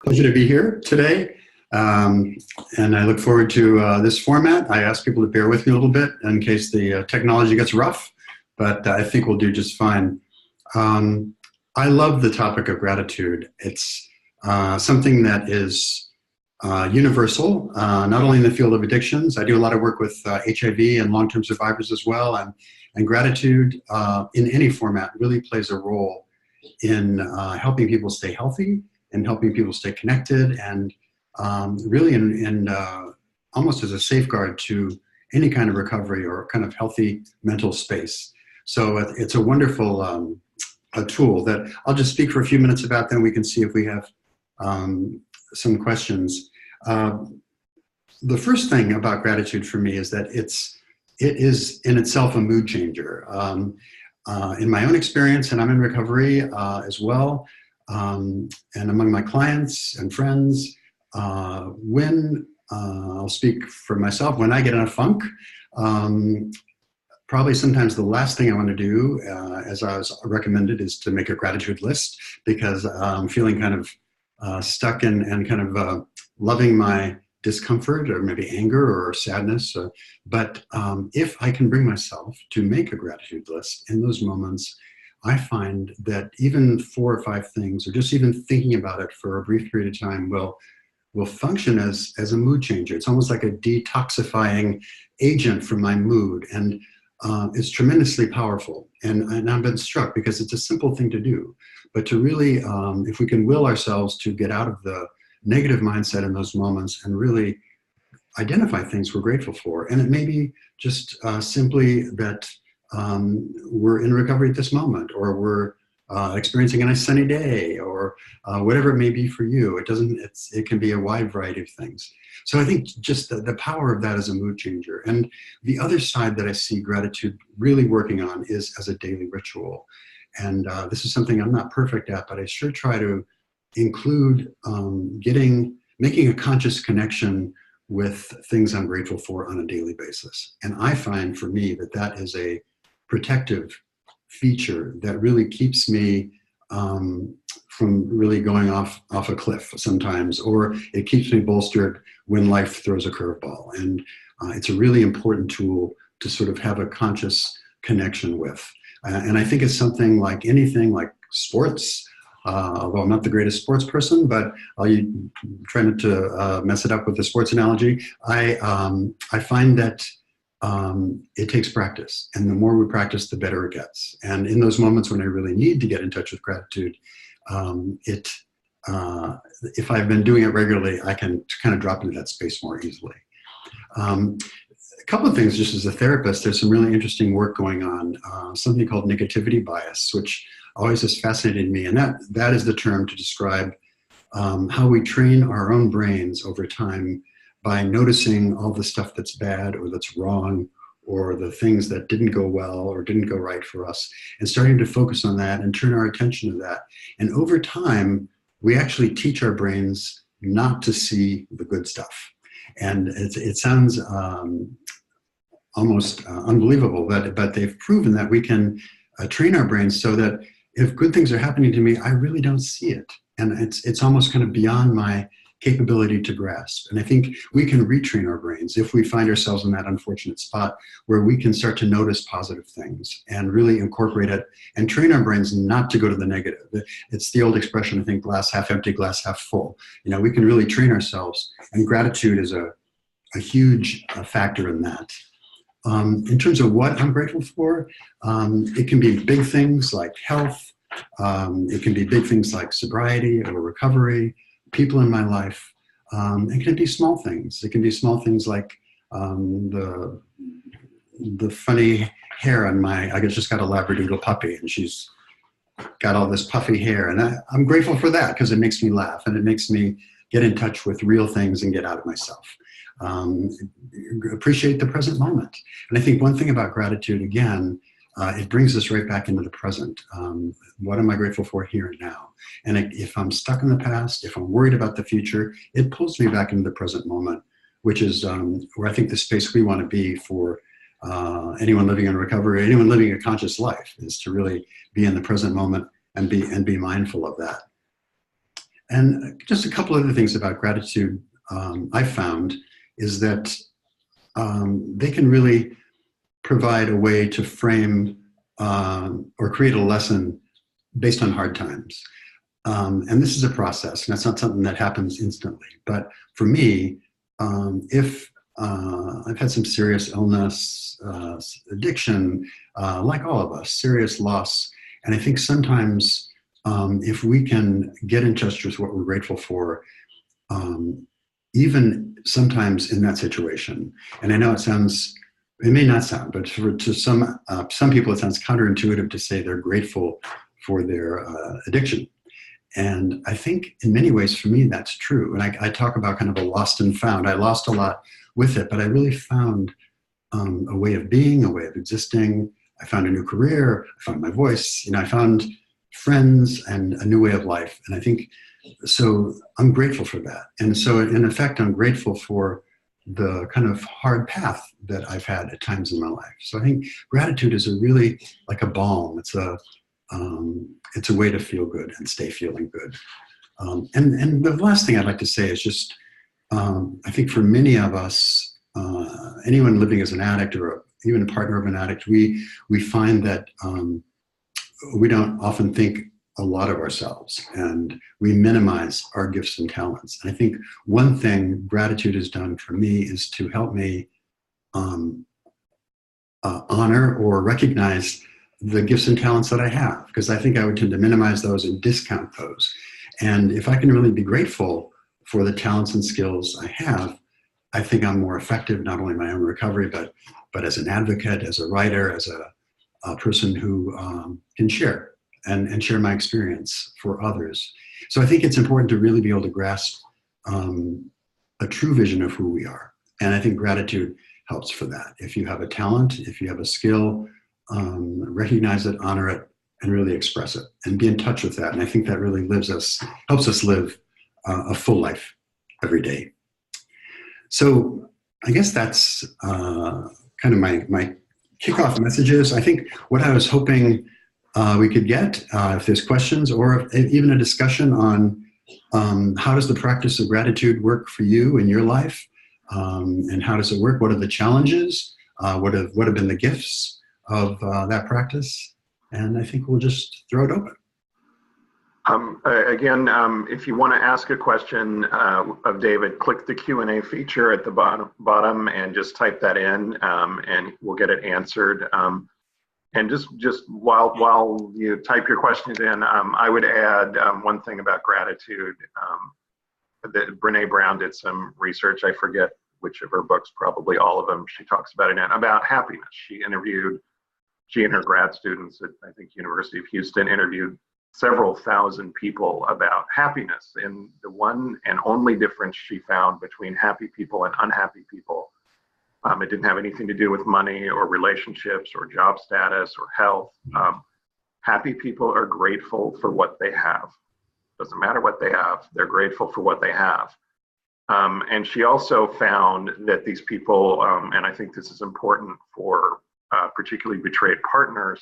Pleasure to be here today. And I look forward to this format. I ask people to bear with me a little bit in case the technology gets rough, but I think we'll do just fine. I love the topic of gratitude. It's something that is universal, not only in the field of addictions. I do a lot of work with HIV and long-term survivors as well, and gratitude in any format really plays a role in helping people stay healthy and helping people stay connected, and really in almost as a safeguard to any kind of recovery or kind of healthy mental space. So it's a wonderful a tool that I'll just speak for a few minutes about, then we can see if we have some questions. The first thing about gratitude for me is that it is in itself a mood changer. In my own experience, and I'm in recovery as well, and among my clients and friends, when I'll speak for myself, when I get in a funk, probably sometimes the last thing I want to do, as I was recommended, is to make a gratitude list, because I'm feeling kind of stuck and kind of loving my discomfort or maybe anger or sadness. But if I can bring myself to make a gratitude list in those moments, I find that even 4 or 5 things, or just even thinking about it for a brief period of time, will function as a mood changer. It's almost like a detoxifying agent for my mood, and it's tremendously powerful. And I've been struck because it's a simple thing to do, but to really, if we can will ourselves to get out of the negative mindset in those moments and really identify things we're grateful for. And it may be just simply that we're in recovery at this moment, or we're experiencing a nice sunny day, or whatever it may be for you. It can be a wide variety of things. So I think just the power of that is a mood changer. And the other side that I see gratitude really working on is as a daily ritual. And this is something I'm not perfect at, but I sure try to include making a conscious connection with things I'm grateful for on a daily basis. And I find for me that is a protective feature that really keeps me from really going off a cliff sometimes, or it keeps me bolstered when life throws a curveball. And it's a really important tool to sort of have a conscious connection with. And I think it's something like anything like sports, although I'm not the greatest sports person, but I'll try not to mess it up with the sports analogy. I find that it takes practice, and the more we practice, the better it gets. And in those moments when I really need to get in touch with gratitude, if I've been doing it regularly, I can kind of drop into that space more easily. A couple of things, just as a therapist, there's some really interesting work going on, something called negativity bias, which always has fascinated me. And that is the term to describe how we train our own brains over time by noticing all the stuff that's bad or that's wrong, or the things that didn't go well or didn't go right for us, and starting to focus on that and turn our attention to that. And over time, we actually teach our brains not to see the good stuff. And it sounds almost unbelievable, but they've proven that we can train our brains so that if good things are happening to me, I really don't see it. And it's almost kind of beyond my capability to grasp. And I think we can retrain our brains if we find ourselves in that unfortunate spot where we can start to notice positive things and really incorporate it and train our brains not to go to the negative. It's the old expression, I think, glass half empty, glass half full. We can really train ourselves, and gratitude is a huge factor in that. In terms of what I'm grateful for, it can be big things like health. It can be big things like sobriety or recovery, people in my life. It can be small things. It can be small things like the funny hair on I just got a Labradoodle puppy, and she's got all this puffy hair. And I'm grateful for that because it makes me laugh, and it makes me get in touch with real things and get out of myself. Appreciate the present moment. And I think one thing about gratitude, again, it brings us right back into the present. What am I grateful for here and now? And if I'm stuck in the past, if I'm worried about the future, it pulls me back into the present moment, which is where I think the space we want to be for anyone living in recovery, anyone living a conscious life, is to really be in the present moment and be mindful of that. And just a couple other things about gratitude I found is that they can really provide a way to frame or create a lesson based on hard times. And this is a process, and that's not something that happens instantly. But for me, if I've had some serious illness, addiction, like all of us, serious loss. And I think sometimes if we can get in touch with what we're grateful for, even sometimes in that situation, and I know it may not sound, but to some people it sounds counterintuitive to say they're grateful for their addiction. And I think in many ways for me that's true. And I talk about kind of a lost and found. I lost a lot with it, but I really found a way of being, a way of existing. I found a new career. I found my voice. I found friends and a new way of life. And I think so. I'm grateful for that. And so, in effect, I'm grateful for the kind of hard path that I've had at times in my life. So I think gratitude is really like a balm. It's a way to feel good and stay feeling good. And the last thing I'd like to say is just, I think for many of us, anyone living as an addict or even a partner of an addict, we find that we don't often think a lot of ourselves and we minimize our gifts and talents. And I think one thing gratitude has done for me is to help me honor or recognize the gifts and talents that I have, because I think I would tend to minimize those and discount those. And if I can really be grateful for the talents and skills I have, I think I'm more effective, not only in my own recovery, but as an advocate, as a writer, as a person who can share and share my experience for others. So I think it's important to really be able to grasp a true vision of who we are. And I think gratitude helps for that. If you have a talent, if you have a skill, recognize it, honor it, and really express it and be in touch with that. And I think that really helps us live a full life every day. So I guess that's kind of my kickoff messages. I think what I was hoping we could get, if there's questions or even a discussion on how does the practice of gratitude work for you in your life, and how does it work? What are the challenges? What have been the gifts of that practice? And I think we'll just throw it open. Again, if you want to ask a question of David, click the Q&A feature at the bottom and just type that in, and we'll get it answered. And just while you type your questions in, I would add one thing about gratitude. That Brene Brown did some research. I forget which of her books, probably all of them. She talks about it about happiness. She and her grad students at, I think, University of Houston interviewed several thousand people about happiness. And the one and only difference she found between happy people and unhappy people, it didn't have anything to do with money or relationships or job status or health. Happy people are grateful for what they have. Doesn't matter what they have, they're grateful for what they have. And she also found that these people, and I think this is important for particularly betrayed partners,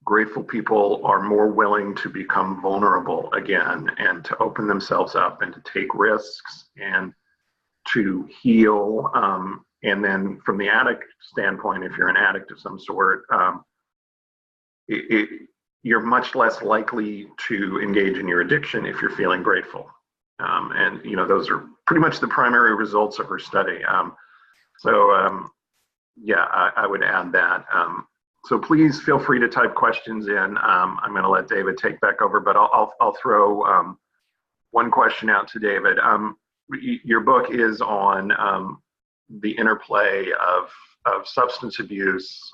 grateful people are more willing to become vulnerable again and to open themselves up and to take risks and to heal. And then from the addict standpoint, if you're an addict of some sort, you're much less likely to engage in your addiction if you're feeling grateful. And those are pretty much the primary results of her study. Yeah, I would add that. So please feel free to type questions in. I'm going to let David take back over, but I'll throw one question out to David. Your book is on the interplay of substance abuse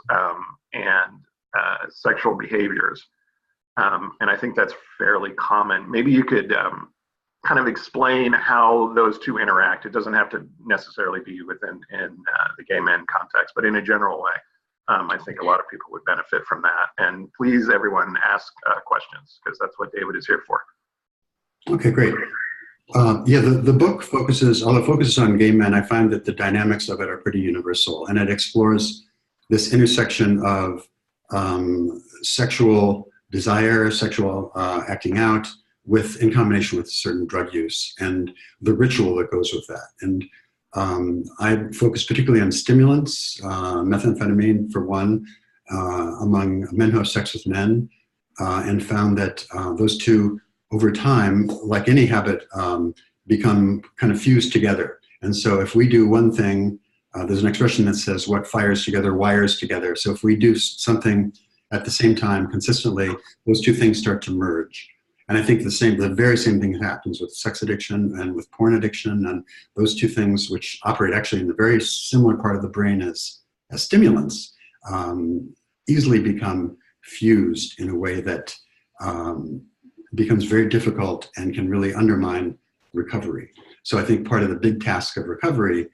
and sexual behaviors. And I think that's fairly common. Maybe you could kind of explain how those two interact. It doesn't have to necessarily be within the gay men context, but in a general way. I think a lot of people would benefit from that. And please, everyone, ask questions, because that's what David is here for. Okay, great. Yeah, the book focuses on gay men. I find that the dynamics of it are pretty universal, and it explores this intersection of sexual desire, sexual acting out, in combination with certain drug use and the ritual that goes with that. And I focus particularly on stimulants, methamphetamine for one, among men who have sex with men, and found that those two, over time, like any habit, become kind of fused together. And so if we do one thing, there's an expression that says, what fires together wires together. So if we do something at the same time consistently, those two things start to merge. And I think the very same thing happens with sex addiction and with porn addiction, and those two things, which operate actually in the very similar part of the brain as stimulants, easily become fused in a way that becomes very difficult and can really undermine recovery. So I think part of the big task of recovery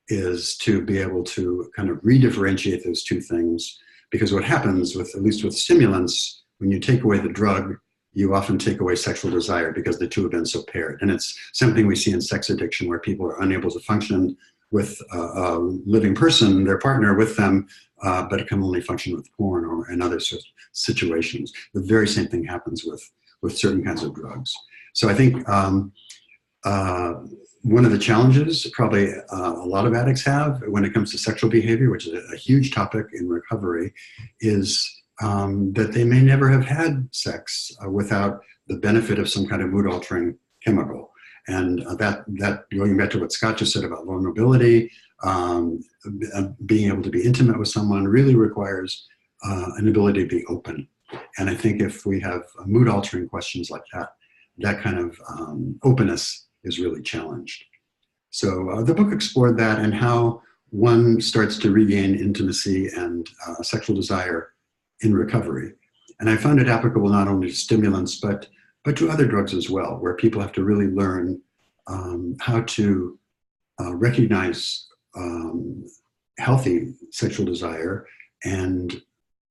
is to be able to kind of redifferentiate those two things, because what happens with, at least with stimulants, when you take away the drug, you often take away sexual desire because the two have been so paired. And it's something we see in sex addiction, where people are unable to function with a living person, their partner with them, but it can only function with porn or in other sort of situations. The very same thing happens with certain kinds of drugs. So I think one of the challenges probably a lot of addicts have when it comes to sexual behavior, which is a huge topic in recovery, is that they may never have had sex without the benefit of some kind of mood-altering chemical. And that going back to what Scott just said about vulnerability, being able to be intimate with someone really requires an ability to be open. And I think if we have mood-altering questions like that, that kind of openness is really challenged. So the book explored that and how one starts to regain intimacy and sexual desire in recovery. And I found it applicable not only to stimulants, but to other drugs as well, where people have to really learn how to recognize healthy sexual desire and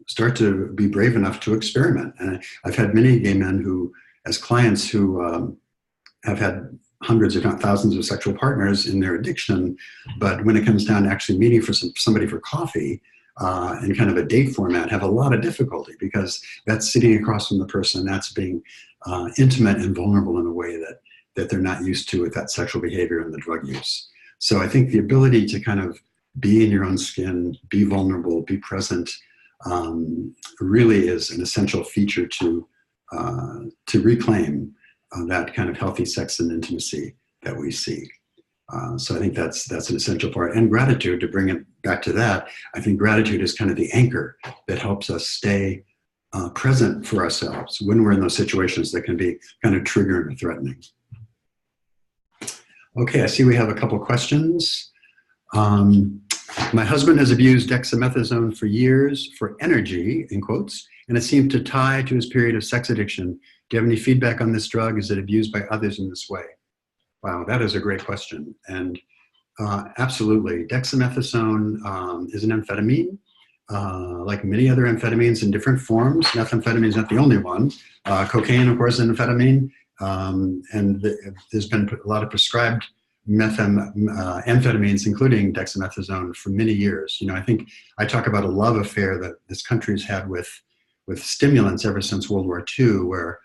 start to be brave enough to experiment. And I've had many gay men who, as clients, who have had hundreds, if not thousands, of sexual partners in their addiction, but when it comes down to actually meeting for somebody for coffee, in kind of a date format, have a lot of difficulty, because that's sitting across from the person, that's being intimate and vulnerable in a way that they're not used to with that sexual behavior and the drug use. So I think the ability to kind of be in your own skin, be vulnerable, be present, really is an essential feature to reclaim that kind of healthy sex and intimacy that we see. So I think that's an essential part. And gratitude, to bring it back to that, I think gratitude is kind of the anchor that helps us stay present for ourselves when we're in those situations that can be kind of triggering or threatening. Okay, I see we have a couple questions. My husband has abused dexamethasone for years for energy, in quotes, and it seemed to tie to his period of sex addiction. Do you have any feedback on this drug? Is it abused by others in this way? Wow, that is a great question. And absolutely, dexamethasone is an amphetamine, like many other amphetamines in different forms. Methamphetamine is not the only one. Cocaine, of course, is an amphetamine. And there's been a lot of prescribed amphetamines, including dexamethasone, for many years. You know, I think I talk about a love affair that this country's had with stimulants ever since World War II, where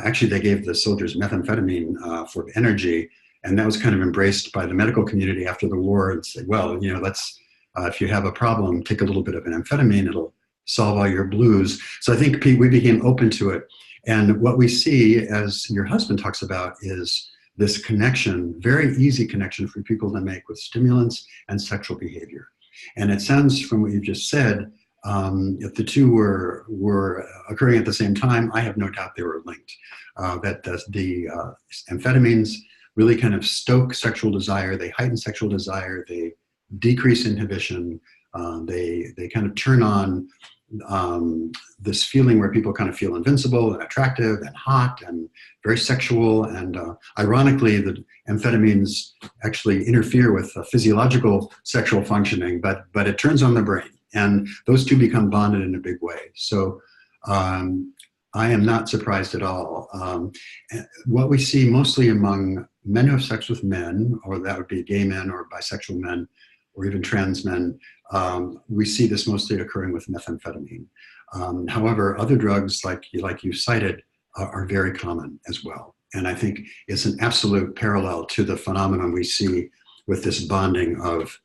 actually they gave the soldiers methamphetamine for energy, and that was kind of embraced by the medical community after the war and said, well, you know, let's, if you have a problem, take a little bit of an amphetamine, it'll solve all your blues. So I think we became open to it. And what we see, as your husband talks about, is this connection, very easy connection for people to make with stimulants and sexual behavior. And it sounds from what you've just said, if the two were occurring at the same time, I have no doubt they were linked. That the amphetamines really kind of stoke sexual desire, they heighten sexual desire, they decrease inhibition, they kind of turn on this feeling where people kind of feel invincible and attractive and hot and very sexual. And ironically, the amphetamines actually interfere with physiological sexual functioning, but it turns on the brain. And those two become bonded in a big way. So I am not surprised at all. What we see mostly among men who have sex with men, or that would be gay men or bisexual men, or even trans men, we see this mostly occurring with methamphetamine. However, other drugs like you cited are very common as well. And I think it's an absolute parallel to the phenomenon we see with this bonding of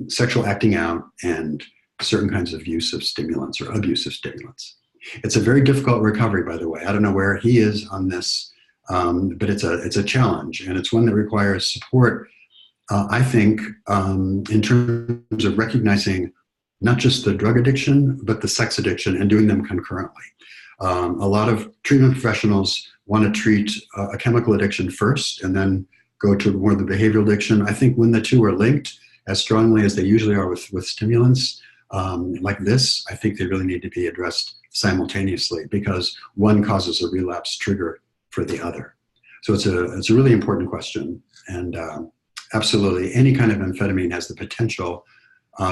sexual acting out and certain kinds of use of stimulants or abuse of stimulants. It's a very difficult recovery, by the way. I don't know where he is on this, but it's a challenge, and it's one that requires support, I think, in terms of recognizing not just the drug addiction, but the sex addiction, and doing them concurrently. A lot of treatment professionals want to treat a chemical addiction first and then go to more of the behavioral addiction. I think when the two are linked as strongly as they usually are with stimulants like this, I think they really need to be addressed simultaneously, because one causes a relapse trigger for the other. So it's a really important question, and absolutely any kind of amphetamine has the potential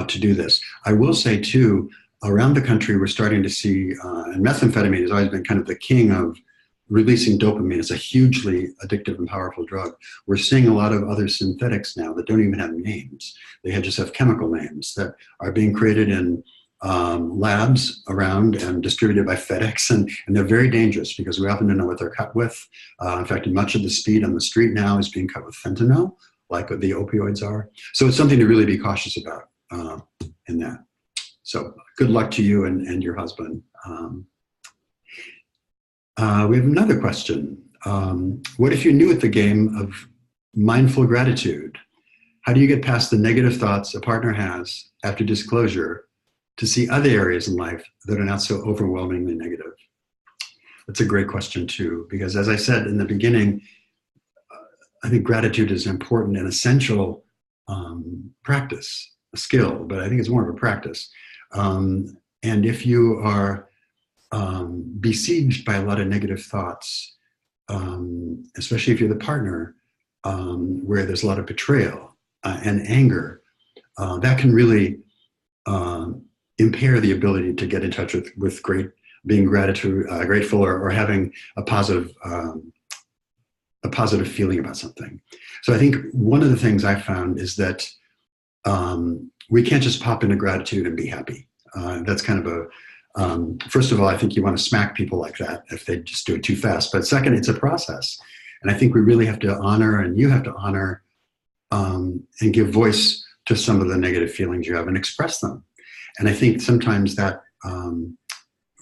to do this. I will say too, around the country we're starting to see, and methamphetamine has always been kind of the king of releasing dopamine. It's a hugely addictive and powerful drug. We're seeing a lot of other synthetics now that don't even have names. They just have chemical names that are being created in labs around and distributed by FedEx, and they're very dangerous because we often don't know what they're cut with. In fact, much of the speed on the street now is being cut with fentanyl, like the opioids are. So it's something to really be cautious about in that. So good luck to you and your husband. We have another question. What if you're new at the game of mindful gratitude? How do you get past the negative thoughts a partner has after disclosure to see other areas in life that are not so overwhelmingly negative? That's a great question too, because as I said in the beginning, I think gratitude is an important and essential practice, a skill, but I think it's more of a practice. And if you are besieged by a lot of negative thoughts, especially if you're the partner, where there's a lot of betrayal and anger, that can really impair the ability to get in touch with being grateful or having a positive feeling about something. So I think one of the things I found is that we can't just pop into gratitude and be happy. That's kind of first of all, I think you want to smack people like that if they just do it too fast. But second, it's a process. And I think we really have to honor, and you have to honor and give voice to some of the negative feelings you have and express them. And I think sometimes that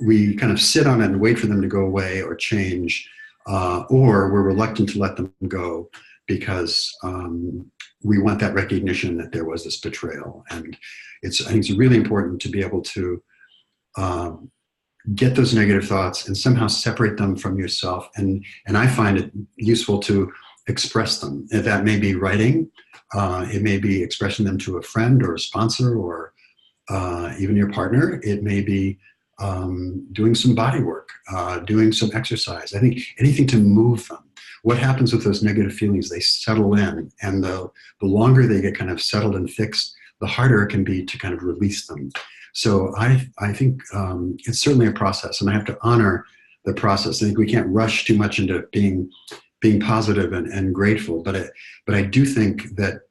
we kind of sit on it and wait for them to go away or change, or we're reluctant to let them go because we want that recognition that there was this betrayal. And I think it's really important to be able to get those negative thoughts and somehow separate them from yourself. And I find it useful to express them. That may be writing, it may be expressing them to a friend or a sponsor or even your partner. It may be doing some body work, doing some exercise. I think anything to move them. What happens with those negative feelings? They settle in, and the longer they get kind of settled and fixed, the harder it can be to kind of release them. So I think it's certainly a process, and I have to honor the process. I think we can't rush too much into being positive and grateful, but I do think that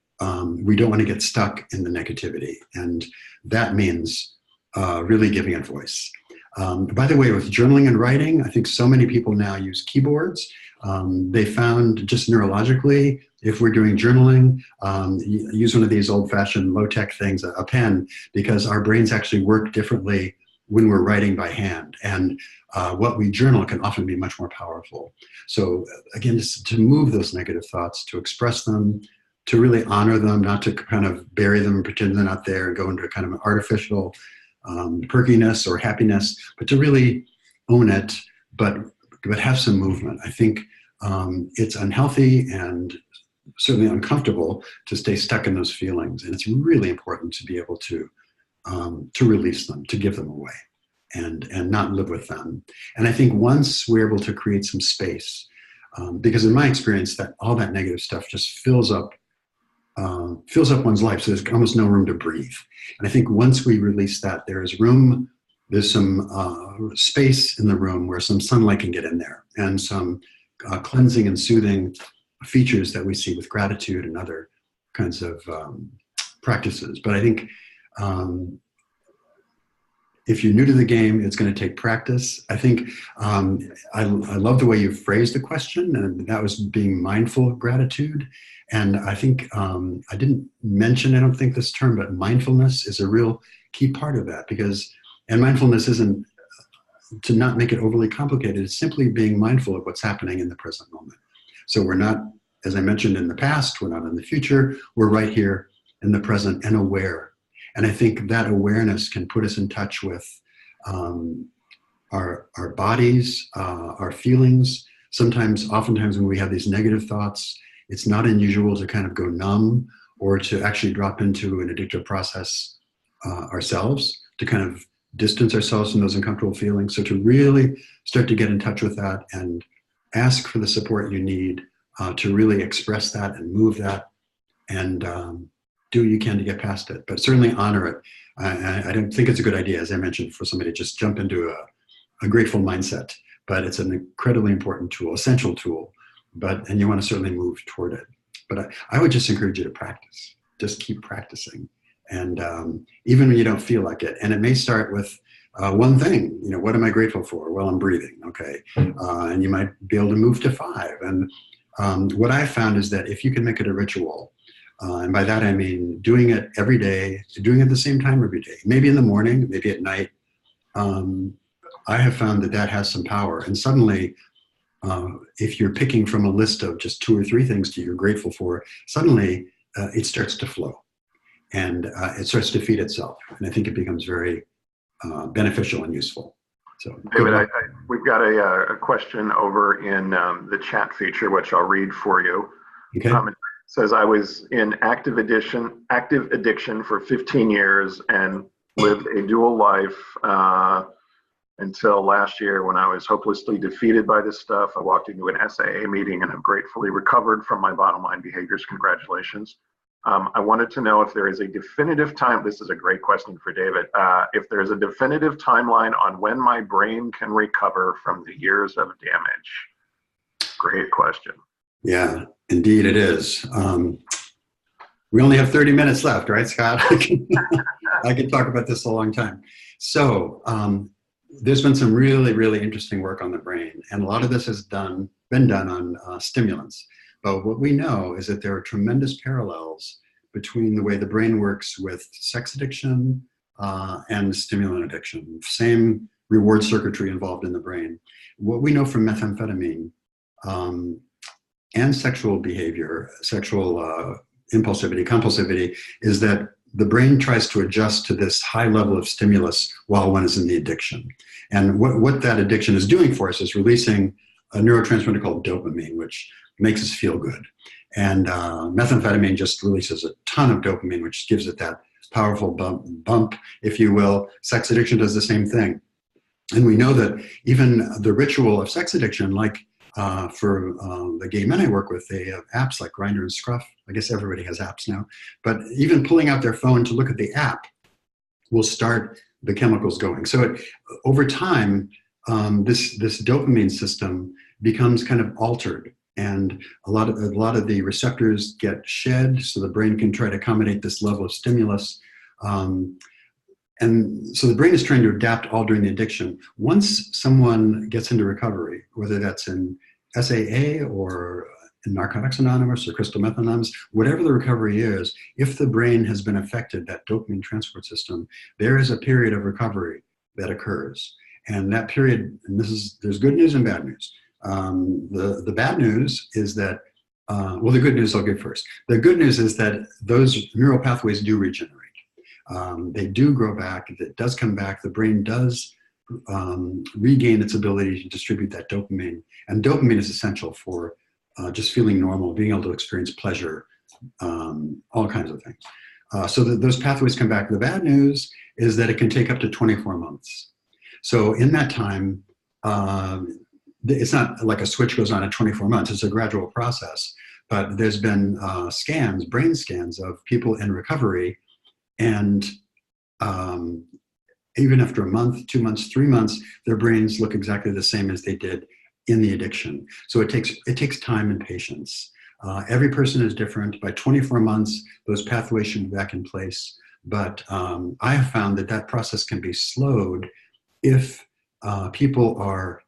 we don't want to get stuck in the negativity, and that means really giving it voice. By the way, with journaling and writing, I think so many people now use keyboards. They found just neurologically, if we're doing journaling, use one of these old-fashioned low-tech things, a pen, because our brains actually work differently when we're writing by hand. And what we journal can often be much more powerful. So again, just to move those negative thoughts, to express them, to really honor them, not to kind of bury them and pretend they're not there and go into kind of an artificial perkiness or happiness, but to really own it, but have some movement. I think it's unhealthy and certainly uncomfortable to stay stuck in those feelings. And it's really important to be able to release them, to give them away and not live with them. And I think once we're able to create some space, because in my experience, that all that negative stuff just fills up one's life. So there's almost no room to breathe. And I think once we release that, there's some space in the room where some sunlight can get in there, and some cleansing and soothing features that we see with gratitude and other kinds of practices. But I think if you're new to the game, it's going to take practice. I think I love the way you phrased the question, and that was being mindful of gratitude. And I think I didn't mention, I don't think this term, but mindfulness is a real key part of that and mindfulness isn't, to not make it overly complicated, it's simply being mindful of what's happening in the present moment. So we're not, as I mentioned, in the past, we're not in the future, we're right here in the present and aware. And I think that awareness can put us in touch with our bodies, our feelings. Oftentimes when we have these negative thoughts, it's not unusual to kind of go numb or to actually drop into an addictive process ourselves, to kind of distance ourselves from those uncomfortable feelings. So to really start to get in touch with that and ask for the support you need to really express that and move that and do what you can to get past it, but certainly honor it. I don't think it's a good idea, as I mentioned, for somebody to just jump into a grateful mindset, but it's an incredibly important tool, essential tool, and you want to certainly move toward it. But I would just encourage you to practice, just keep practicing. And even when you don't feel like it, and it may start with one thing, what am I grateful for? Well, I'm breathing, okay. And you might be able to move to 5. And what I found is that if you can make it a ritual, and by that I mean doing it every day, doing it at the same time every day, maybe in the morning, maybe at night, I have found that has some power. And suddenly, if you're picking from a list of just 2 or 3 things that you're grateful for, suddenly it starts to flow. And it starts to feed itself. And I think it becomes very beneficial and useful. So, David, we've got a question over in the chat feature, which I'll read for you. Okay. It says, I was in active addiction for 15 years and lived a dual life until last year when I was hopelessly defeated by this stuff. I walked into an SAA meeting and have gratefully recovered from my bottom line behaviors. Congratulations. I wanted to know if there is a definitive time, this is a great question for David, if there's a definitive timeline on when my brain can recover from the years of damage. Great question. Yeah, indeed it is. We only have 30 minutes left, right, Scott? I could talk about this a long time. So there's been some really, really interesting work on the brain, and a lot of this has been done on stimulants. But what we know is that there are tremendous parallels between the way the brain works with sex addiction and stimulant addiction. Same reward circuitry involved in the brain. What we know from methamphetamine and sexual behavior, sexual impulsivity, compulsivity, is that the brain tries to adjust to this high level of stimulus while one is in the addiction. And what that addiction is doing for us is releasing a neurotransmitter called dopamine, which makes us feel good. And methamphetamine just releases a ton of dopamine, which gives it that powerful bump, if you will. Sex addiction does the same thing. And we know that even the ritual of sex addiction, like for the gay men I work with, they have apps like Grindr and Scruff. I guess everybody has apps now. But even pulling out their phone to look at the app will start the chemicals going. So over time, this dopamine system becomes kind of altered. And a lot of the receptors get shed, so the brain can try to accommodate this level of stimulus. And so the brain is trying to adapt all during the addiction. Once someone gets into recovery, whether that's in SAA or in Narcotics Anonymous or Crystal Meth Anonymous, whatever the recovery is, if the brain has been affected, that dopamine transport system, there is a period of recovery that occurs. And that period, and there's good news and bad news. The bad news is that, the good news I'll give first. The good news is that those neural pathways do regenerate. They do grow back. It does come back. The brain does regain its ability to distribute that dopamine. And dopamine is essential for just feeling normal, being able to experience pleasure, all kinds of things. So those pathways come back. The bad news is that it can take up to 24 months. So in that time, it's not like a switch goes on at 24 months. It's a gradual process. But there's been brain scans of people in recovery, and even after a month, 2 months, 3 months, their brains look exactly the same as they did in the addiction. So it takes time and patience. Every person is different. By 24 months, those pathways should be back in place. But I have found that that process can be slowed if people are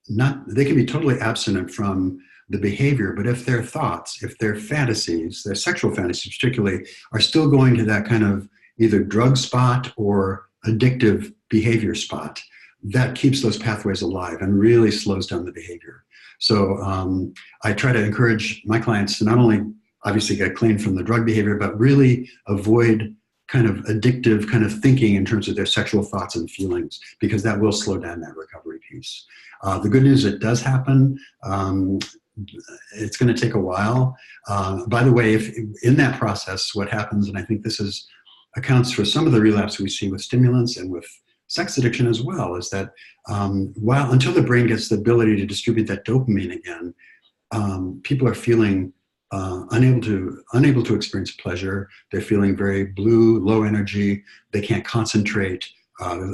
not, they can be totally abstinent from the behavior, but if their thoughts, if their fantasies, their sexual fantasies particularly, are still going to that kind of either drug spot or addictive behavior spot, that keeps those pathways alive and really slows down the behavior. So I try to encourage my clients to not only obviously get clean from the drug behavior, but really avoid kind of addictive kind of thinking in terms of their sexual thoughts and feelings, because that will slow down that recovery piece. The good news, it does happen. It's going to take a while. By the way, if in that process, what happens, and I think this is accounts for some of the relapse we see with stimulants and with sex addiction as well, is that until the brain gets the ability to distribute that dopamine again, people are feeling unable to experience pleasure. They're feeling very blue, low energy. They can't concentrate.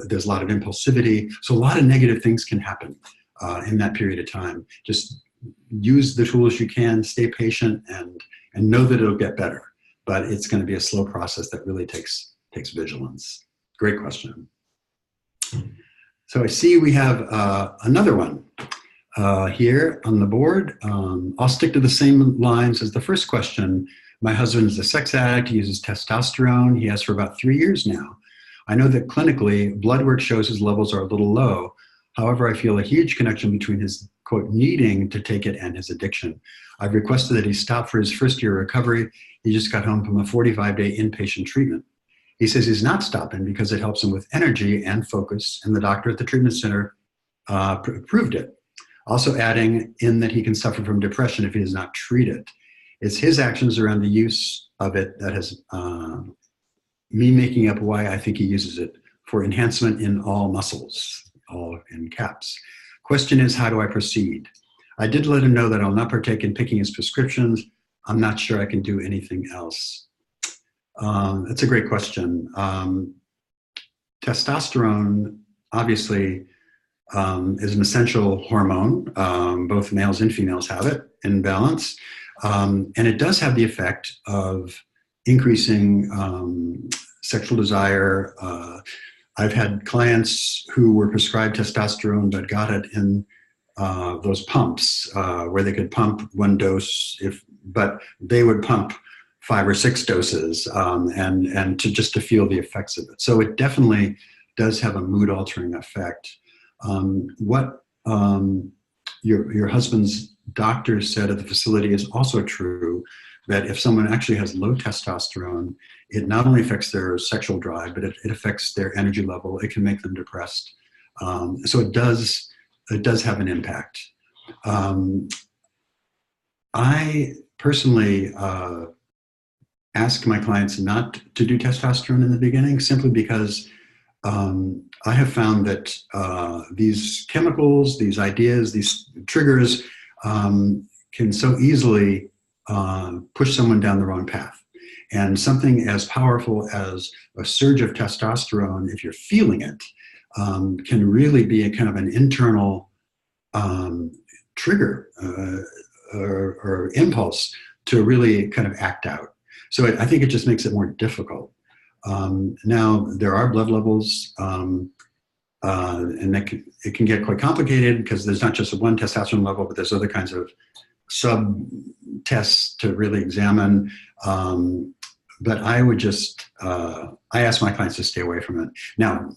There's a lot of impulsivity. So a lot of negative things can happen in that period of time. Just use the tools you can, stay patient, and know that it'll get better. But it's going to be a slow process that really takes vigilance. Great question. So I see we have another one here on the board. I'll stick to the same lines as the first question. My husband is a sex addict. He uses testosterone. He has for about 3 years now. I know that clinically, blood work shows his levels are a little low. However, I feel a huge connection between his, quote, needing to take it and his addiction. I've requested that he stop for his first year of recovery. He just got home from a 45-day inpatient treatment. He says he's not stopping because it helps him with energy and focus, and the doctor at the treatment center proved it. Also adding in that he can suffer from depression if he does not treat it. It's his actions around the use of it that has me making up why I think he uses it for enhancement in all muscles, all in caps. Question is, how do I proceed? I did let him know that I'll not partake in picking his prescriptions. I'm not sure I can do anything else. That's a great question. Testosterone, obviously, is an essential hormone. Both males and females have it in balance. And it does have the effect of increasing sexual desire. I've had clients who were prescribed testosterone but got it in those pumps where they could pump one dose, but they would pump 5 or 6 doses and to feel the effects of it. So it definitely does have a mood altering effect. What your husband's doctor said at the facility is also true, that if someone actually has low testosterone, it not only affects their sexual drive, but it affects their energy level. It can make them depressed. So it does have an impact. I personally ask my clients not to do testosterone in the beginning, simply because I have found that these chemicals, these ideas, these triggers can so easily push someone down the wrong path. And something as powerful as a surge of testosterone, if you're feeling it, can really be a kind of an internal trigger or impulse to really kind of act out. So I think it just makes it more difficult. Now, there are blood levels, and it can get quite complicated because there's not just one testosterone level, but there's other kinds of sub-tests to really examine. But I would just, I ask my clients to stay away from it. Now,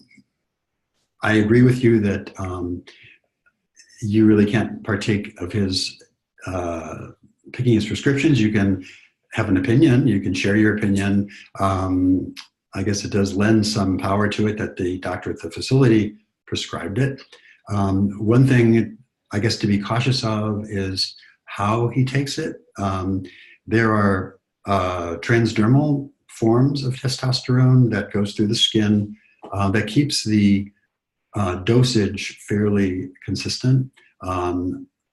I agree with you that you really can't partake of his picking his prescriptions. You can have an opinion, you can share your opinion. I guess it does lend some power to it that the doctor at the facility prescribed it. One thing I guess to be cautious of is how he takes it. There are transdermal forms of testosterone that goes through the skin that keeps the dosage fairly consistent.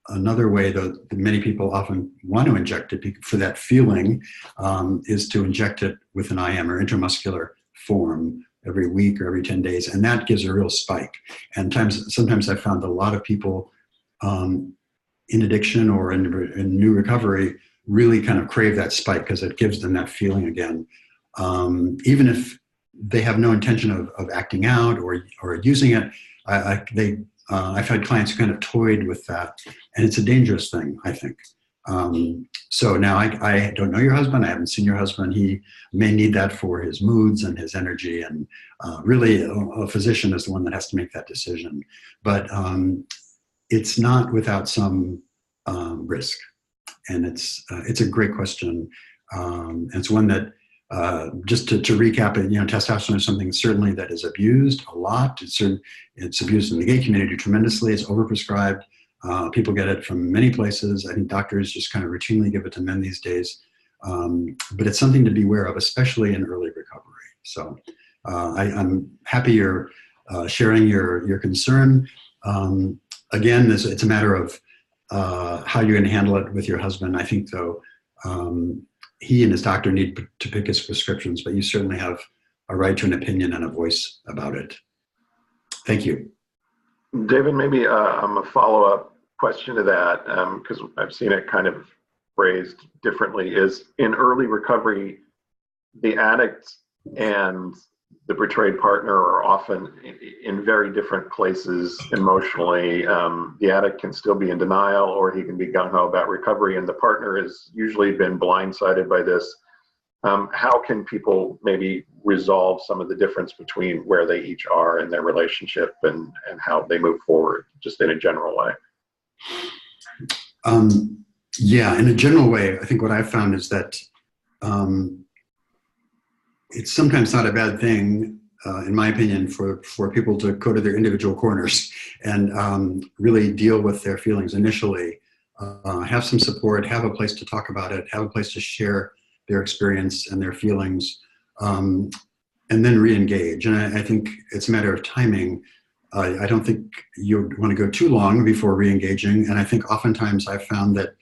Another way that many people often want to inject it for that feeling is to inject it with an IM or intramuscular form every week or every 10 days. And that gives a real spike. And sometimes I've found that a lot of people in addiction or in new recovery really kind of crave that spike because it gives them that feeling again. even if they have no intention of acting out or using it. I've had clients who kind of toyed with that, and it's a dangerous thing, I think. So now I don't know your husband. I haven't seen your husband. He may need that for his moods and his energy, and really a physician is the one that has to make that decision. But it's not without some risk, and it's a great question. It's one that just to recap it, testosterone is something certainly that is abused a lot. It's abused in the gay community tremendously. It's overprescribed. People get it from many places. I think doctors just kind of routinely give it to men these days. But it's something to be aware of, especially in early recovery. So I'm happy you're sharing your concern. Again, it's a matter of how you're going to handle it with your husband. I think, though, he and his doctor need to pick his prescriptions, but you certainly have a right to an opinion and a voice about it. Thank you. David, maybe a follow-up question to that, because I've seen it kind of phrased differently, is in early recovery, the addict and the betrayed partner are often in very different places emotionally. The addict can still be in denial, or he can be gung-ho about recovery, and the partner has usually been blindsided by this. How can people maybe resolve some of the difference between where they each are in their relationship and how they move forward, just in a general way? Yeah, in a general way, I think what I've found is that it's sometimes not a bad thing, in my opinion, for people to go to their individual corners and really deal with their feelings initially, have some support, have a place to talk about it, have a place to share their experience and their feelings, and then re-engage. And I think it's a matter of timing. I don't think you want to go too long before re-engaging. And I think oftentimes I've found that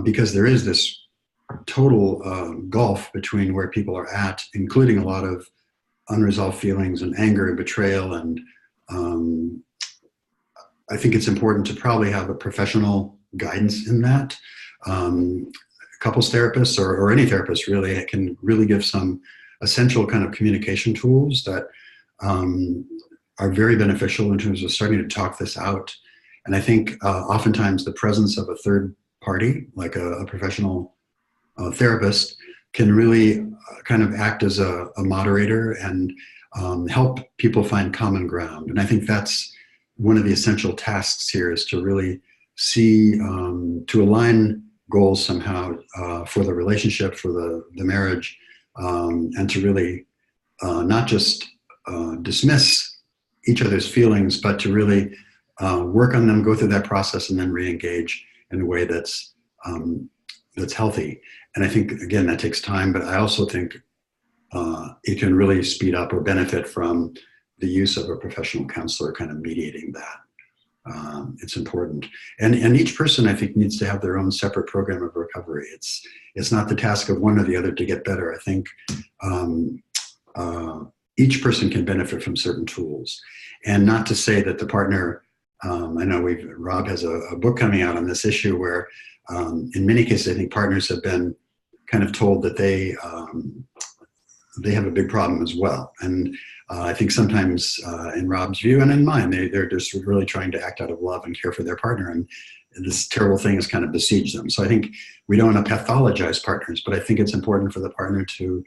because there is this total gulf between where people are at, including a lot of unresolved feelings and anger and betrayal. And I think it's important to probably have a professional guidance in that. Couples therapists or any therapist really can really give some essential kind of communication tools that are very beneficial in terms of starting to talk this out. And I think oftentimes the presence of a third party, like a professional therapist, can really kind of act as a moderator and help people find common ground. And I think that's one of the essential tasks here, is to really see, to align goals somehow for the relationship, for the marriage, and to really not just dismiss each other's feelings, but to really work on them, go through that process, and then re-engage in a way that's healthy. And I think, again, that takes time, but I also think it can really speed up or benefit from the use of a professional counselor kind of mediating that. It's important. And each person, I think, needs to have their own separate program of recovery. It's not the task of one or the other to get better. I think each person can benefit from certain tools. And not to say that the partner, I know Rob has a book coming out on this issue where in many cases, I think partners have been kind of told that they have a big problem as well. And I think sometimes in Rob's view and in mine, they're just really trying to act out of love and care for their partner. And this terrible thing has kind of besieged them. So I think we don't want to pathologize partners, but I think it's important for the partner to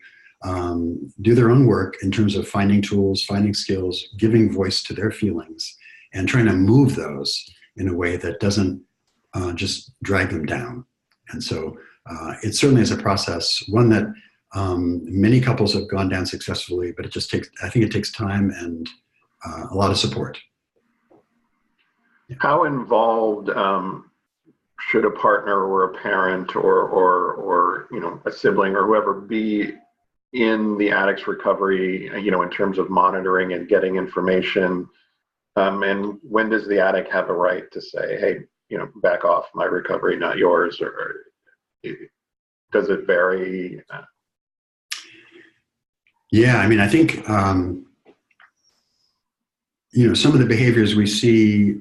do their own work in terms of finding tools, finding skills, giving voice to their feelings, and trying to move those in a way that doesn't just drag them down. And so it certainly is a process, one that many couples have gone down successfully, but I think it takes time and a lot of support. Yeah. How involved should a partner or a parent or a sibling or whoever be in the addict's recovery, in terms of monitoring and getting information? And when does the addict have a right to say, hey, back off, my recovery, not yours? Or does it vary? Yeah, I mean, I think, some of the behaviors we see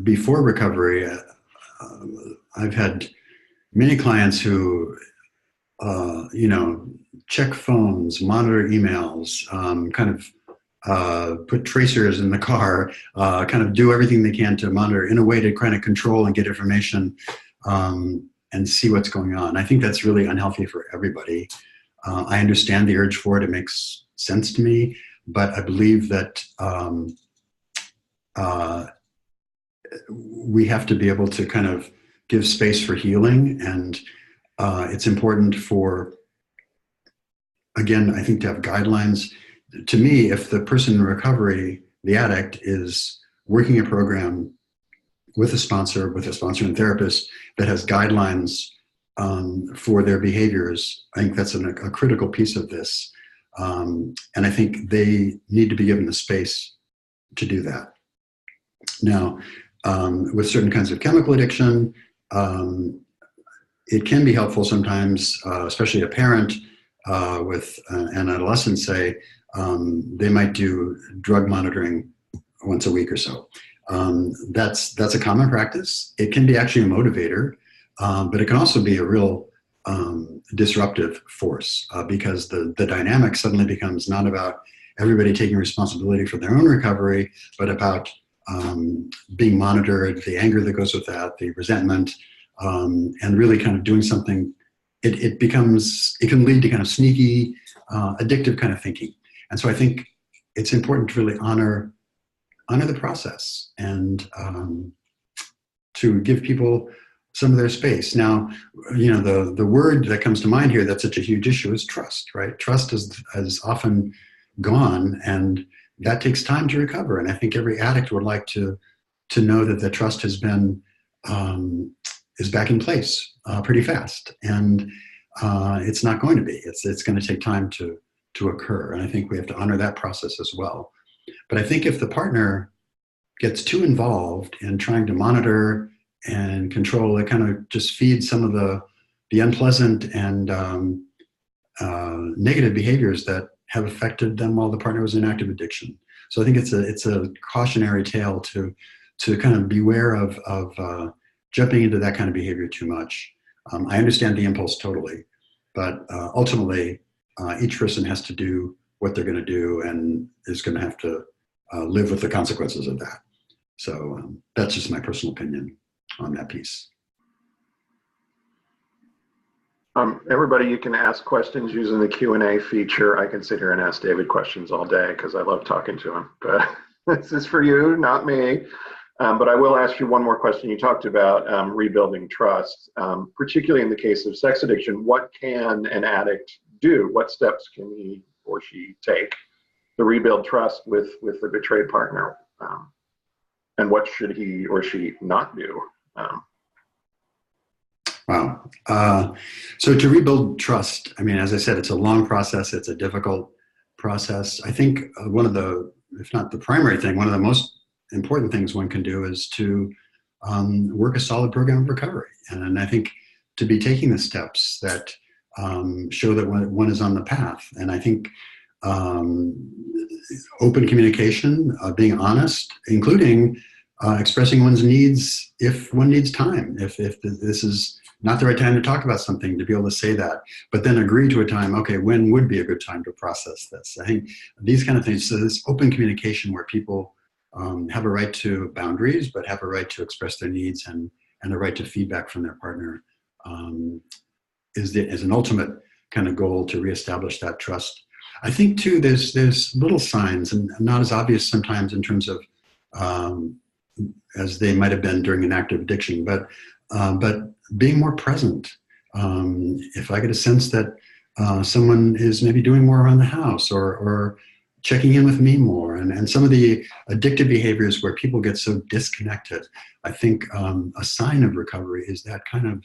before recovery, I've had many clients who you know, check phones, monitor emails, kind of put tracers in the car, kind of do everything they can to monitor in a way to kind of control and get information and see what's going on. I think that's really unhealthy for everybody. I understand the urge for it. It makes sense to me, but I believe that we have to be able to kind of give space for healing, and it's important for, again, I think, to have guidelines. To me, if the person in recovery, the addict, is working a program with a sponsor and therapist that has guidelines for their behaviors, I think that's a critical piece of this. And I think they need to be given the space to do that. Now, with certain kinds of chemical addiction, it can be helpful sometimes, especially a parent with an adolescent, say, they might do drug monitoring once a week or so. That's a common practice. It can be actually a motivator, but it can also be a real disruptive force because the dynamic suddenly becomes not about everybody taking responsibility for their own recovery, but about being monitored, the anger that goes with that, the resentment, and really kind of doing something. It can lead to kind of sneaky, addictive kind of thinking. And so I think it's important to really honor the process and to give people some of their space. Now, you know, the word that comes to mind here that's such a huge issue is trust, right? Trust is often gone, and that takes time to recover. And I think every addict would like to know that the trust has been is back in place pretty fast, and it's not going to be. It's going to take time to occur, and I think we have to honor that process as well. But I think if the partner gets too involved in trying to monitor and control, it kind of just feeds some of the unpleasant and negative behaviors that have affected them while the partner was in active addiction. So I think it's a cautionary tale to kind of beware of jumping into that kind of behavior too much. I understand the impulse totally, but ultimately each person has to do what they're going to do and is going to have to live with the consequences of that. So that's just my personal opinion on that piece. Everybody, you can ask questions using the Q&A feature. I can sit here and ask David questions all day because I love talking to him, but this is for you, not me. But I will ask you one more question. You talked about rebuilding trust, particularly in the case of sex addiction. What can an addict do? What steps can he or she take to rebuild trust with the betrayed partner? And what should he or she not do? Wow. So to rebuild trust, I mean, as I said, it's a long process. It's a difficult process. I think one of the, if not the primary thing, one of the most important things one can do is to work a solid program of recovery. And I think to be taking the steps that show that one is on the path. And I think open communication, being honest, including expressing one's needs if one needs time. If this is not the right time to talk about something, to be able to say that, but then agree to a time, okay, when would be a good time to process this? I think these kind of things, so this open communication where people have a right to boundaries, but have a right to express their needs and a right to feedback from their partner is an ultimate kind of goal to reestablish that trust. I think too, there's little signs, and not as obvious sometimes in terms of as they might have been during an active addiction, but being more present. If I get a sense that someone is maybe doing more around the house or checking in with me more, and some of the addictive behaviors where people get so disconnected, I think a sign of recovery is that kind of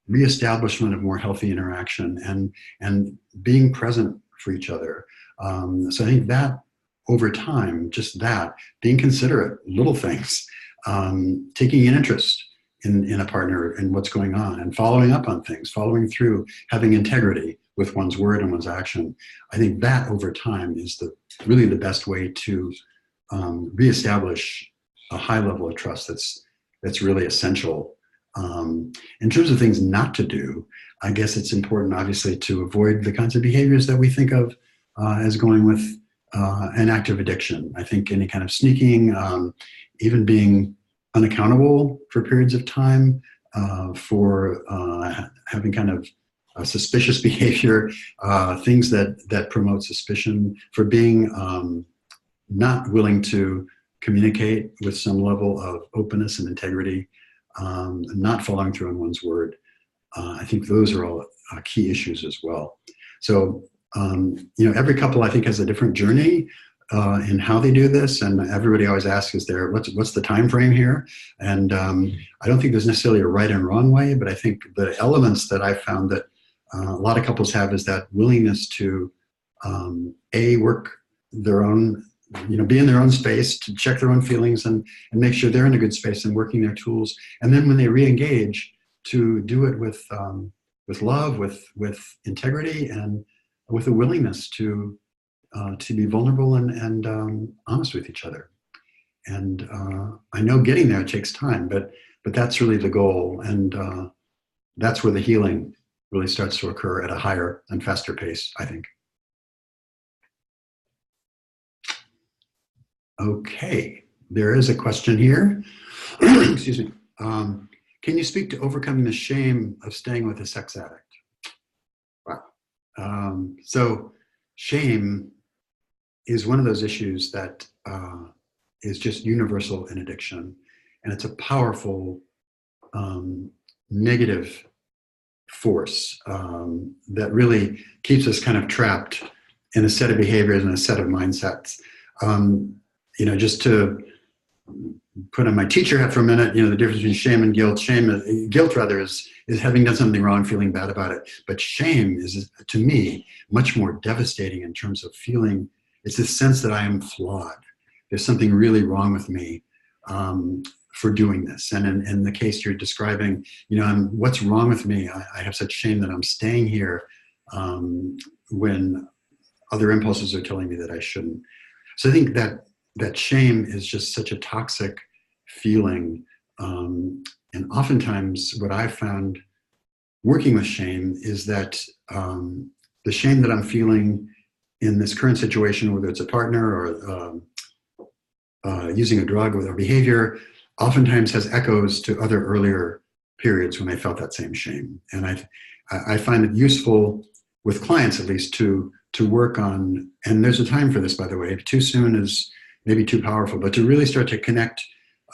reestablishment of more healthy interaction and being present for each other. So I think that over time, just that, being considerate, little things, taking an interest in a partner and what's going on, and following up on things, following through, having integrity with one's word and one's action. I think that over time is really the best way to reestablish a high level of trust that's really essential. In terms of things not to do, I guess it's important, obviously, to avoid the kinds of behaviors that we think of as going with an active addiction. I think any kind of sneaking, even being unaccountable for periods of time, for having kind of suspicious behavior, things that promote suspicion, for being not willing to communicate with some level of openness and integrity, not following through on one's word. I think those are all key issues as well. So, every couple I think has a different journey in how they do this, and everybody always asks, "Is there what's the time frame here?" And I don't think there's necessarily a right and wrong way, but I think the elements that I found that a lot of couples have is that willingness to work their own, be in their own space, to check their own feelings and make sure they're in a good space and working their tools, and then when they re-engage, to do it with love, with integrity, and with a willingness to be vulnerable and honest with each other. And I know getting there takes time, but that's really the goal, and that's where the healing really starts to occur at a higher and faster pace, I think. Okay, there is a question here. Excuse me. Can you speak to overcoming the shame of staying with a sex addict? Wow. So shame is one of those issues that is just universal in addiction. And it's a powerful negative force that really keeps us kind of trapped in a set of behaviors and a set of mindsets. Just to put on my teacher hat for a minute, the difference between shame and guilt. Guilt rather is having done something wrong, feeling bad about it. But shame is, to me, much more devastating in terms of feeling. It's this sense that I am flawed. There's something really wrong with me for doing this. And in the case you're describing, what's wrong with me? I have such shame that I'm staying here when other impulses are telling me that I shouldn't. So I think that shame is just such a toxic feeling. And oftentimes what I've found working with shame is that the shame that I'm feeling in this current situation, whether it's a partner or using a drug or behavior, oftentimes has echoes to other earlier periods when I felt that same shame. And I find it useful with clients, at least, to work on, and there's a time for this, by the way. Too soon is maybe too powerful, but to really start to connect,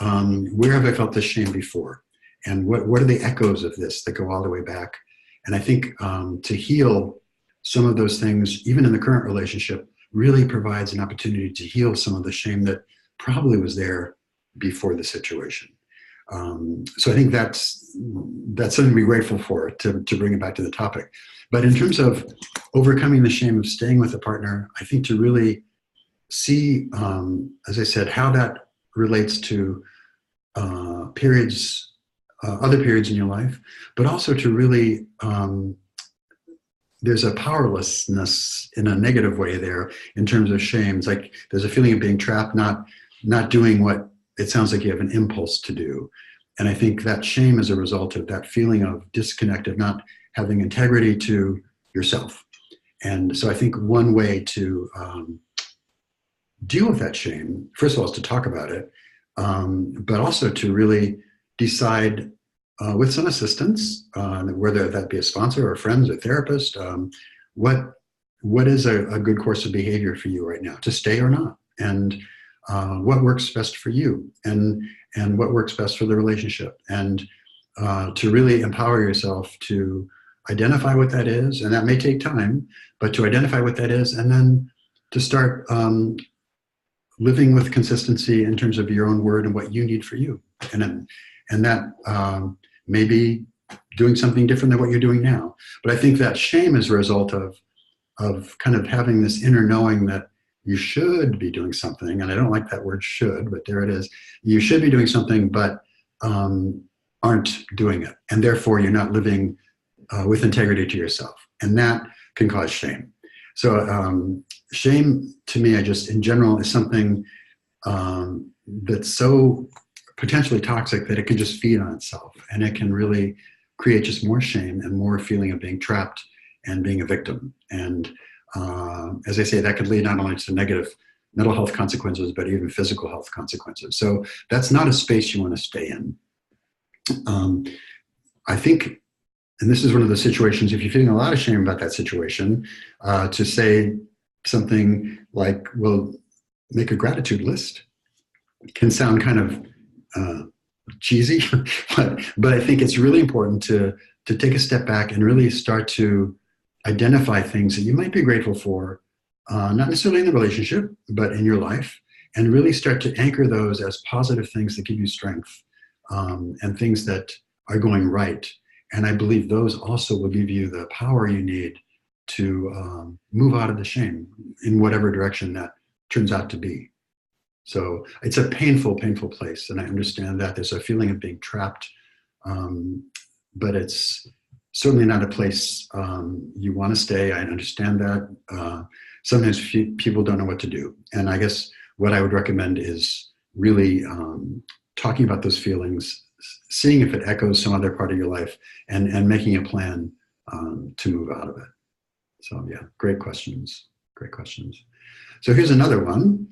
where have I felt this shame before? And what are the echoes of this that go all the way back? And I think to heal some of those things, even in the current relationship, really provides an opportunity to heal some of the shame that probably was there before the situation. So I think that's something to be grateful for, to bring it back to the topic. But in terms of overcoming the shame of staying with a partner, I think to really see, as I said, how that relates to other periods in your life, but also to really, there's a powerlessness in a negative way there in terms of shame. It's like there's a feeling of being trapped, not doing what it sounds like you have an impulse to do. And I think that shame is a result of that feeling of disconnect, of not having integrity to yourself. And so I think one way to deal with that shame, first of all, is to talk about it, but also to really decide with some assistance, whether that be a sponsor or friends or therapist, what is a good course of behavior for you right now, to stay or not, and what works best for you, and what works best for the relationship, and to really empower yourself to identify what that is, and that may take time, but to identify what that is, and then to start living with consistency in terms of your own word and what you need for you, and that may be doing something different than what you're doing now. But I think that shame is a result of kind of having this inner knowing that you should be doing something, and I don't like that word should, but there it is. You should be doing something, but aren't doing it, and therefore you're not living with integrity to yourself, and that can cause shame. So shame, to me, in general, is something that's so potentially toxic that it can just feed on itself, and it can really create just more shame and more feeling of being trapped and being a victim. And as I say, that could lead not only to negative mental health consequences, but even physical health consequences. So that's not a space you want to stay in. I think, and this is one of the situations, if you're feeling a lot of shame about that situation, to say something like, well, make a gratitude list. It can sound kind of cheesy, but I think it's really important to take a step back and really start to identify things that you might be grateful for, not necessarily in the relationship, but in your life, and really start to anchor those as positive things that give you strength, and things that are going right. And I believe those also will give you the power you need to move out of the shame in whatever direction that turns out to be. So it's a painful, painful place. And I understand that there's a feeling of being trapped, but it's certainly not a place you want to stay. I understand that. Sometimes people don't know what to do. And I guess what I would recommend is really talking about those feelings, seeing if it echoes some other part of your life, and making a plan to move out of it. So yeah, great questions. Great questions. So here's another one.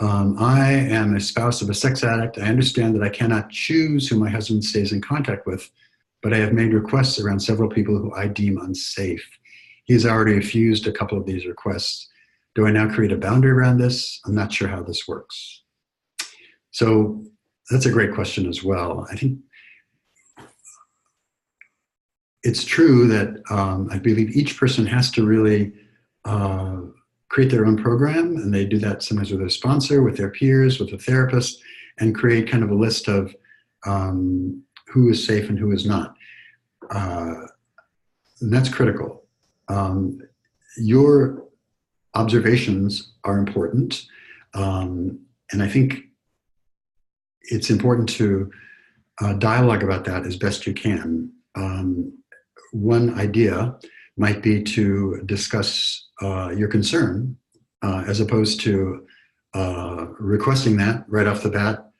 I am a spouse of a sex addict. I understand that I cannot choose who my husband stays in contact with, but I have made requests around several people who I deem unsafe. He's already refused a couple of these requests. Do I now create a boundary around this? I'm not sure how this works. So that's a great question as well. I think it's true that I believe each person has to really create their own program, and they do that sometimes with their sponsor, with their peers, with a therapist, and create kind of a list of who is safe and who is not. And that's critical. Your observations are important, and I think it's important to dialogue about that as best you can. One idea might be to discuss your concern as opposed to requesting that right off the bat,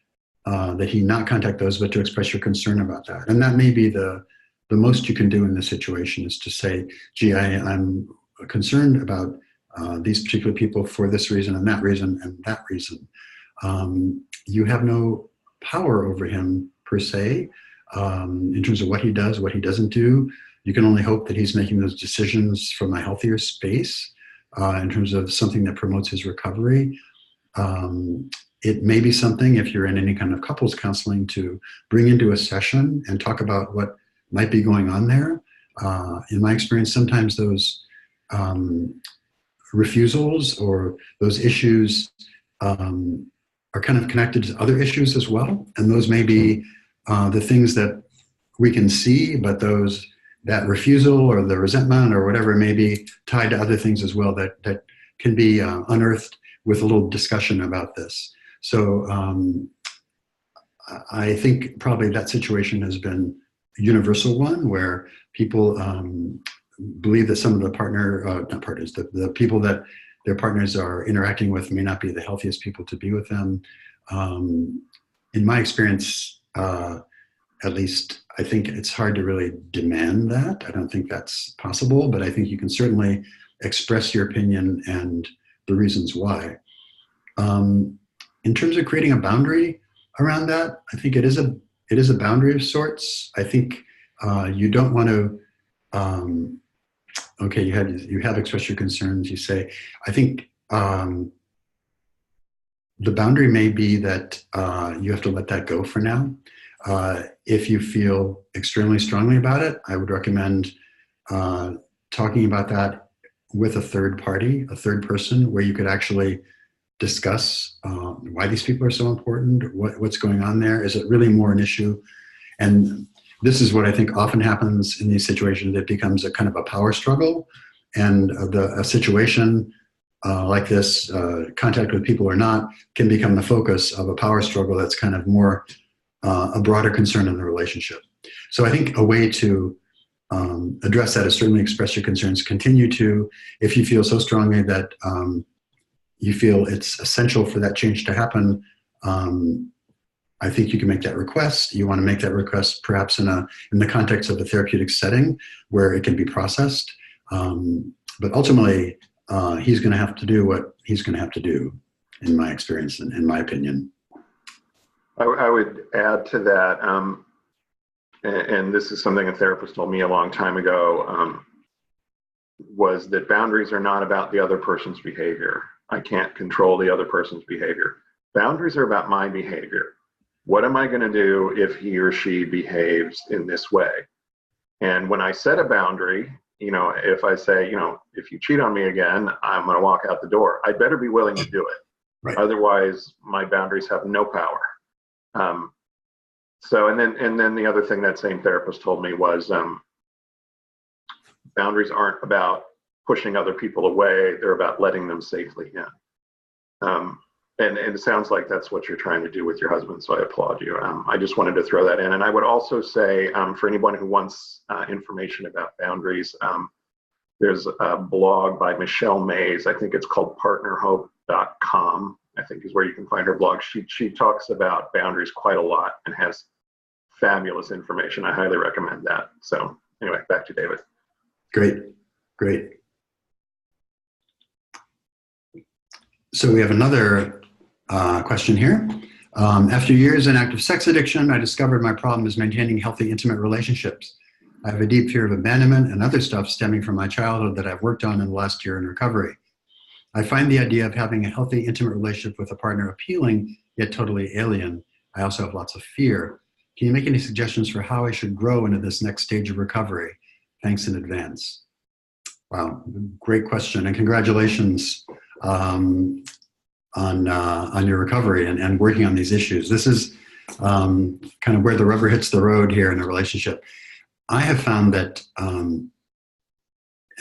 that he not contact those, but to express your concern about that. And that may be the most you can do in this situation, is to say, gee, I'm concerned about these particular people for this reason and that reason and that reason. You have no power over him per se, in terms of what he does, what he doesn't do. You can only hope that he's making those decisions from a healthier space, in terms of something that promotes his recovery. It may be something, if you're in any kind of couples counseling, to bring into a session and talk about what might be going on there. In my experience, sometimes those refusals or those issues are kind of connected to other issues as well. And those may be the things that we can see, but that refusal or the resentment or whatever may be tied to other things as well that can be unearthed with a little discussion about this. So I think probably that situation has been a universal one, where people believe that some of the the people that their partners are interacting with may not be the healthiest people to be with them. In my experience, at least, I think it's hard to really demand that. I don't think that's possible, but I think you can certainly express your opinion and the reasons why. In terms of creating a boundary around that, I think it is a boundary of sorts. I think you don't want to. Okay, you have expressed your concerns. You say, I think the boundary may be that you have to let that go for now. If you feel extremely strongly about it, I would recommend talking about that with a third party, a third person, where you could actually discuss why these people are so important, what's going on there. Is it really more an issue? And this is what I think often happens in these situations. It becomes a kind of a power struggle, and a situation like this, contact with people or not, can become the focus of a power struggle that's kind of more a broader concern in the relationship. So I think a way to address that is certainly express your concerns. Continue to, if you feel so strongly that you feel it's essential for that change to happen, I think you can make that request. You want to make that request perhaps in the context of a therapeutic setting where it can be processed. But ultimately, he's going to have to do what he's going to have to do, in my experience and in my opinion. I would add to that, and this is something a therapist told me a long time ago, was that boundaries are not about the other person's behavior. I can't control the other person's behavior. Boundaries are about my behavior. What am I going to do if he or she behaves in this way? And when I set a boundary, if I say, if you cheat on me again, I'm going to walk out the door, I better be willing to do it. Right. Otherwise, my boundaries have no power. And then the other thing that same therapist told me was, boundaries aren't about pushing other people away. They're about letting them safely in. And it sounds like that's what you're trying to do with your husband, so I applaud you. I just wanted to throw that in. And I would also say, for anyone who wants information about boundaries, there's a blog by Michelle Mays. I think it's called partnerhope.com, I think is where you can find her blog. She talks about boundaries quite a lot and has fabulous information. I highly recommend that. So anyway, back to David. Great. So we have another question here. After years in active sex addiction, I discovered my problem is maintaining healthy, intimate relationships. I have a deep fear of abandonment and other stuff stemming from my childhood that I've worked on in the last year in recovery. I find the idea of having a healthy, intimate relationship with a partner appealing, yet totally alien. I also have lots of fear. Can you make any suggestions for how I should grow into this next stage of recovery? Thanks in advance. Wow, great question, and congratulations on your recovery and working on these issues. This is kind of where the rubber hits the road here in a relationship. I have found that, and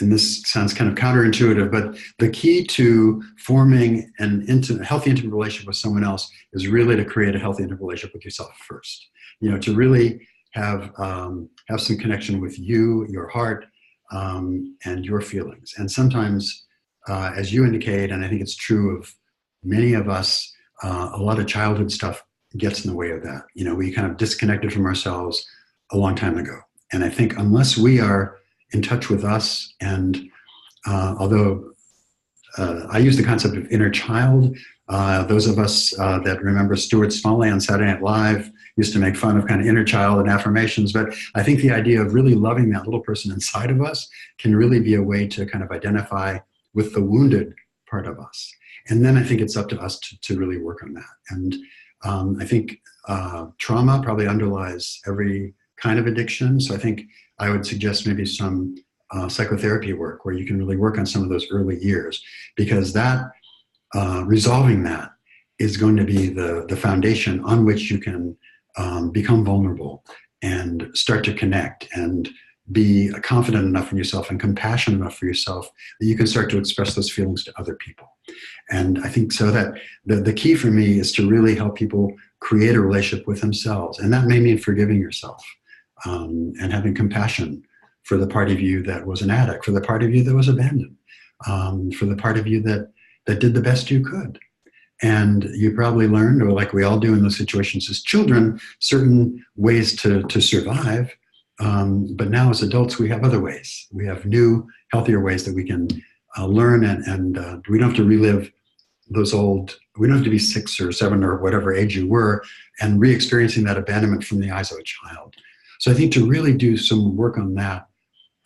this sounds kind of counterintuitive, but the key to forming an healthy, intimate relationship with someone else is really to create a healthy, intimate relationship with yourself first. To really have some connection with you, your heart, and your feelings. And sometimes, as you indicate, and I think it's true of many of us, a lot of childhood stuff gets in the way of that. We kind of disconnected from ourselves a long time ago. And I think unless we are in touch with us, and although I use the concept of inner child, those of us that remember Stuart Smalley on Saturday Night Live used to make fun of kind of inner child and affirmations, but I think the idea of really loving that little person inside of us can really be a way to kind of identify with the wounded part of us. And then I think it's up to us to really work on that. And I think trauma probably underlies every kind of addiction. So I think I would suggest maybe some psychotherapy work where you can really work on some of those early years, because that resolving that is going to be the foundation on which you can become vulnerable and start to connect and be confident enough in yourself and compassionate enough for yourself that you can start to express those feelings to other people. And I think so that the key for me is to really help people create a relationship with themselves. And that may mean forgiving yourself and having compassion for the part of you that was an addict, for the part of you that was abandoned, for the part of you that did the best you could. And you probably learned, or like we all do in those situations as children, certain ways to survive. But now as adults, we have other ways. We have new, healthier ways that we can learn, and we don't have to relive those old, we don't have to be 6 or 7 or whatever age you were and re-experiencing that abandonment from the eyes of a child. So I think to really do some work on that.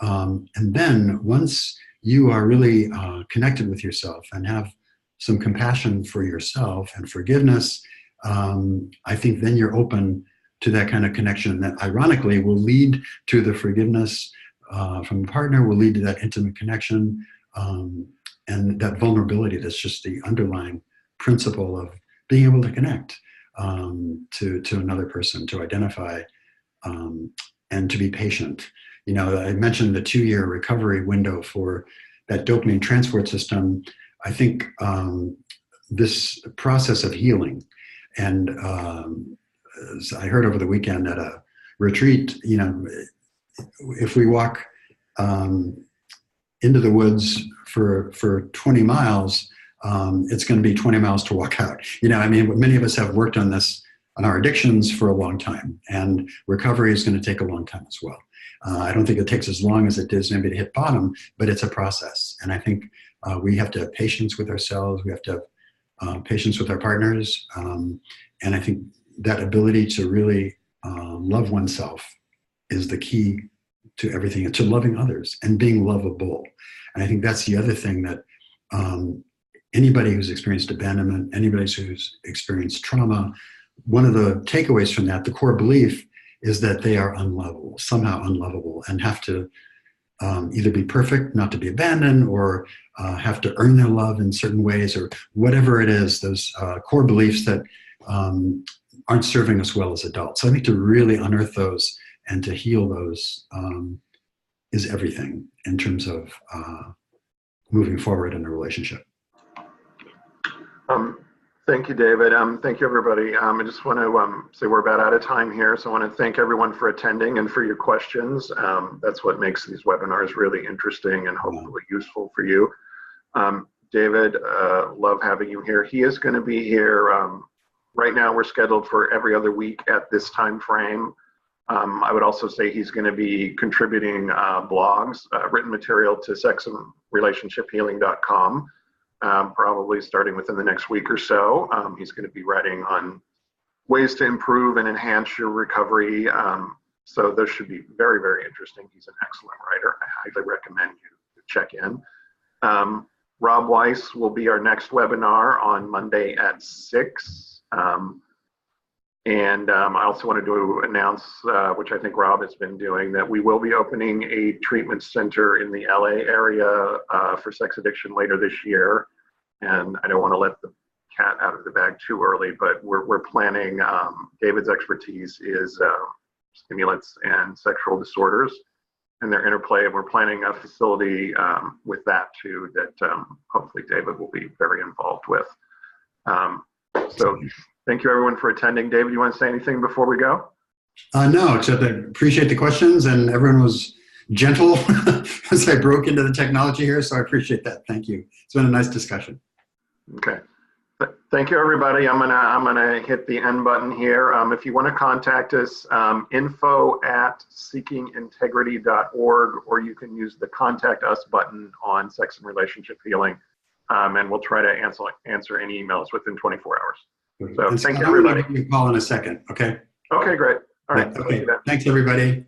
And then once you are really connected with yourself and have some compassion for yourself and forgiveness, I think then you're open to that kind of connection that ironically will lead to the forgiveness from the partner, will lead to that intimate connection and that vulnerability that's just the underlying principle of being able to connect to another person, to identify and to be patient. I mentioned the 2-year recovery window for that dopamine transport system. I think this process of healing, and as I heard over the weekend at a retreat, if we walk into the woods for 20 miles, it's going to be 20 miles to walk out. Many of us have worked on this on our addictions for a long time, and recovery is going to take a long time as well. I don't think it takes as long as it does maybe to hit bottom, but it's a process. And I think we have to have patience with ourselves. We have to have patience with our partners. And I think that ability to really love oneself is the key to everything, to loving others and being lovable. And I think that's the other thing that anybody who's experienced abandonment, anybody who's experienced trauma, one of the takeaways from that, the core belief, is that they are unlovable, somehow unlovable, and have to either be perfect, not to be abandoned, or have to earn their love in certain ways, or whatever it is, those core beliefs that aren't serving us well as adults. So I think to really unearth those and to heal those is everything in terms of moving forward in a relationship. Thank you, David. Thank you, everybody. I just want to say we're about out of time here, so I want to thank everyone for attending and for your questions. That's what makes these webinars really interesting and hopefully useful for you. David, love having you here. He is going to be here. Right now, we're scheduled for every other week at this time frame. I would also say he's going to be contributing blogs, written material to sexandrelationshiphealing.com. Probably starting within the next week or so. He's going to be writing on ways to improve and enhance your recovery. So those should be very, very interesting. He's an excellent writer. I highly recommend you check in. Rob Weiss will be our next webinar on Monday at 6. And I also wanted to announce, which I think Rob has been doing, that we will be opening a treatment center in the LA area for sex addiction later this year. And I don't want to let the cat out of the bag too early, but we're planning, David's expertise is stimulants and sexual disorders and their interplay. And we're planning a facility with that too, that hopefully David will be very involved with. So thank you everyone for attending. David, you want to say anything before we go? No, except I appreciate the questions, and everyone was gentle as I broke into the technology here, so I appreciate that. Thank you. It's been a nice discussion. Okay. Thank you, everybody. I'm gonna hit the end button here. If you want to contact us, info@seekingintegrity.org, or you can use the contact us button on Sex and Relationship Healing, and we'll try to answer any emails within 24 hours. So thank you, everybody. I'm going to give you a call in a second, okay? Okay, great. All right. Okay. Thanks, everybody.